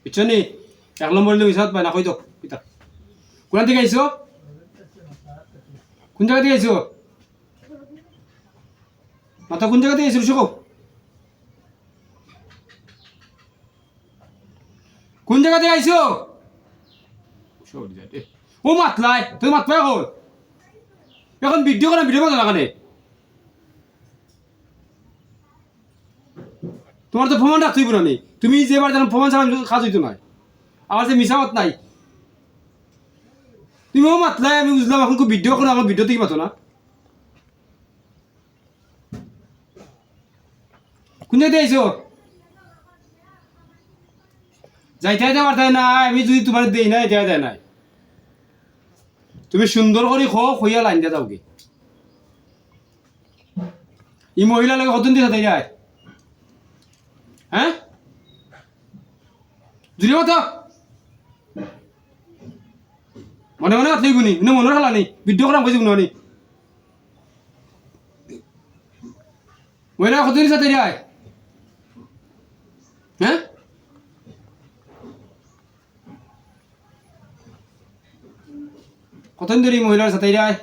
বুঝছো নি 1 নম্বর হইলে মিশাত পায় না কই তো পিতা কোন থেকে আইছো কোন জায়গা থেকে আইছো মাতা কোন জায়গা থেকে আইছো শুকো কোন জায়গা থেকে আইছো ও মাতলাই তুই মাতলাই কর এখন ভিডিও করা ভিডিও বানা লাগানে তোমার তো প্রমাণ রাখতেই পুরো নেই তুমি যেবার জানো প্রমাণ ছাড়া কাজ হইতো না আমার যে মিশামত নাই তুমিও মাতলাই আমি বুঝলাম এখন ভিডিও করো আমার ভিডিও থেকে মাতো না কোন জায়গায় আইছো যাইতে যাবার তাই না আমি যদি তোমার দেই না এটা দেয় নাই তুমি সুন্দর করে খইয়া লাইন দিয়ে যাও কি এই মহিলা লাগে কতদিন দিয়ে সাথে যায় হ্যাঁ জুড়ে মতো মনে মনে হাত লইবনি মনে হালা নেই ভিডিও করাম কইছি কোনো নেই মহিলা কতদিন সাথে যায় হ্যাঁ কতদিন ধরে মহিলার সাথে যায়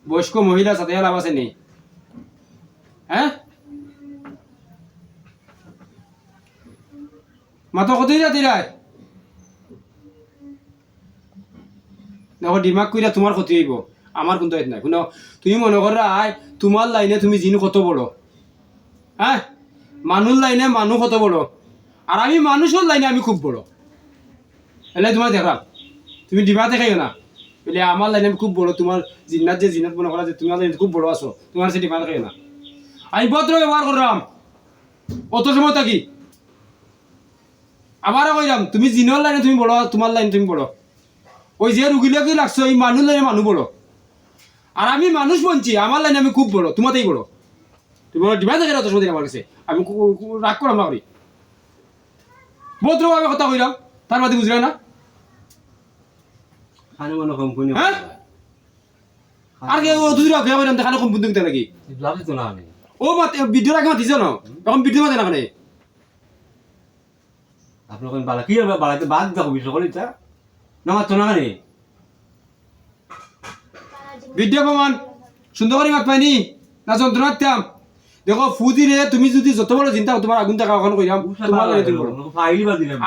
বয়স্ক মহিলার সাথে লাভ আছে নেই হ্যাঁ মাথা কতদিন যাতে যায় দেখো ডিমাগ কইরা তোমার ক্ষতি হইব আমার কিন্তু নাই শুনো তুমি মনে করো আয় তোমার লাইনে তুমি জিন কত বড় হ্যাঁ মানুষ লাইনে মানুষ কত বড় আর আমি মানুষের লাইনে আমি খুব বড় এলে তোমার দেখলাম তুমি ডিমা দেখাইও না বলে আমার লাইনে খুব বড় তোমার জিন্নাত যে জিন্নাত মনে করা যে তোমার লাইনে খুব বড় আছো তোমার সে ডিমা দেখাইও না আমি ভদ্র ব্যবহার করলাম অত সময় থাকি আবারও কইলাম তুমি জিনের লাইনে তুমি বড় তোমার লাইনে তুমি বড় ওই যে রুগীলাকে লাগছো এই মানুষ লাইনে মানুষ বড় আর আমি মানুষ বলছি আমার লাইনে আমি খুব বড় তোমাতেই বড় তুমি ডিমা দেখে অত সময় আমার কাছে আমি রাগ করলাম না করি ভদ্রভাবে কথা কইলাম তার বাদে বুঝলে না হ্যাঁ আর কে ও দুই রাখে আমি দেখানো কম বন্ধু নাকি ও মাতে ভিডিও রাখে মাতিছ না এখন ভিডিও মাতে না কেন আপনার কোন বালা কি হবে বালাতে বাদ দাও বিষয় করে এটা না মাত্র না কেন ভিডিও প্রমাণ সুন্দর করে মাত পাইনি না যন্ত্রণা দিতাম দেখো ফু দিলে তুমি যদি যত বড় চিন্তা তোমার আগুন টাকা ওখানে কইলাম তোমার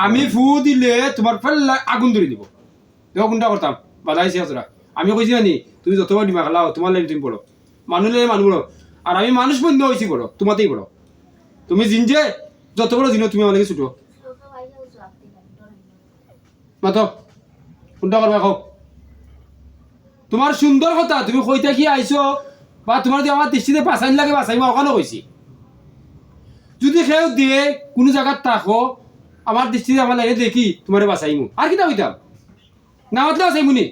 আমি ফু দিলে তোমার ফেললে আগুন ধরে দিব দেখো কোনটা করতাম বাধাইছি আসরা আমি কইছি জানি তুমি যত বড় ডিমা খালাও তোমার লাইন তুমি বড় মানুষ লাইনে মানুষ বড় আর আমি মানুষ বন্ধ হয়েছি বড় তোমাতেই বড় তুমি জিন যে যত বড় জিন তুমি অনেকে ছুটো মাতো কোনটা করবা খাও তোমার সুন্দর কথা তুমি কইতে কি আইছো বা তোমার যে আমার দৃষ্টিতে বাঁচাইন লাগে বাঁচাইমা ওখানে কইছি যদি কেউ দিয়ে কোনো জায়গার থাকো আমার দৃষ্টিতে আমার লাগে দেখি তোমার বাঁচাইমু আর কিটা কইতাম না মাতলে বাঁচাইমু নি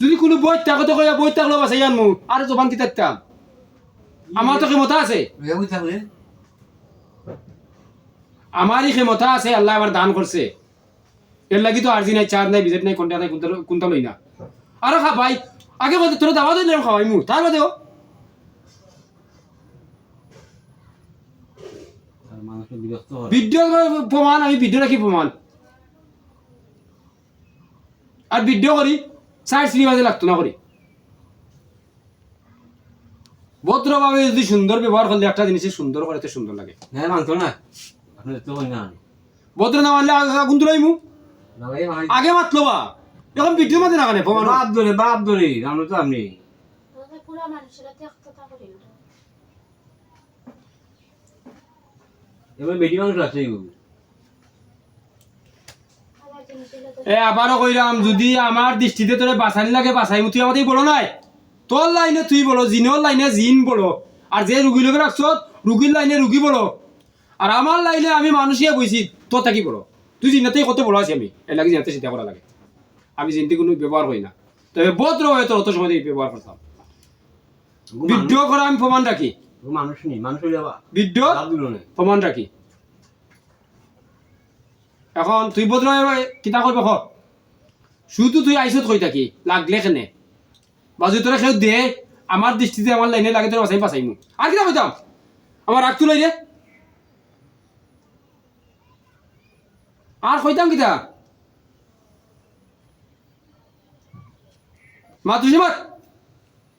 যদি কোনো বই থাকো তো কইয়া বই থাকলেও বাঁচাই আনমু আর জবান কি থাকতাম আমার তো ক্ষমতা আছে আমারই ক্ষমতা আছে আল্লাহ আমার দান করছে এর লাগি তো আরজি নাই চার নাই বিজেট নাই কোনটা নাই কোনটা লই না আরো খা ভাই আগে বলতে তোর দাওয়া দিলাম খাওয়াই মু তার বাদেও ভিডিও প্রমাণ আমি ভিডিও রাখি প্রমাণ আর ভিডিও করি সাইড বাজে লাগতো না করি ভদ্রভাবে যদি সুন্দর ব্যবহার করলে একটা জিনিস সুন্দর করে তো সুন্দর লাগে হ্যাঁ মানতো না আপনি তো না ভদ্র না মানলে আগুন তুলাইমু আগে মাতলো বা এখন ভিডিও মাঝে না কেন প্রমাণ বাপ ধরে আমরা তো আপনি এবার বেটি মানুষ আছে আবারও কইলাম যদি আমার দৃষ্টিতে তোরে বাঁচানি লাগে বাঁচাইমু তুই আমাদের বলো নাই তোর লাইনে তুই বলো জিনের লাইনে জিন বলো আর যে রুগী লোক রাখছ রুগীর লাইনে রুগী বলো আর আমার লাইনে আমি মানুষিয়া বইছি তোর থাকি বলো তুই জিনাতেই কত বড় আছি আমি এর লাগে জিনাতে চিন্তা করা লাগে আমি জিনতে কোনো ব্যবহার করি না তবে ভদ্র হয়ে তোর অত সময় ব্যবহার করতাম ভিডিও করা আমি প্রমাণ রাখি মানুষ নেই মানুষ ভিডিও প্রমাণ রাখি এখন তুই ভদ্র কিতা করবে শুধু তুই আইসত কই থাকি লাগলে কেনে বা যদি তোরা কেউ দে আমার দৃষ্টিতে আমার লাইনে লাগে তোর বাসাই বাসাইমু আর কিনা কইতাম আমার রাগ তুলাই দে আর কইতাম কিতা মা তুই মাত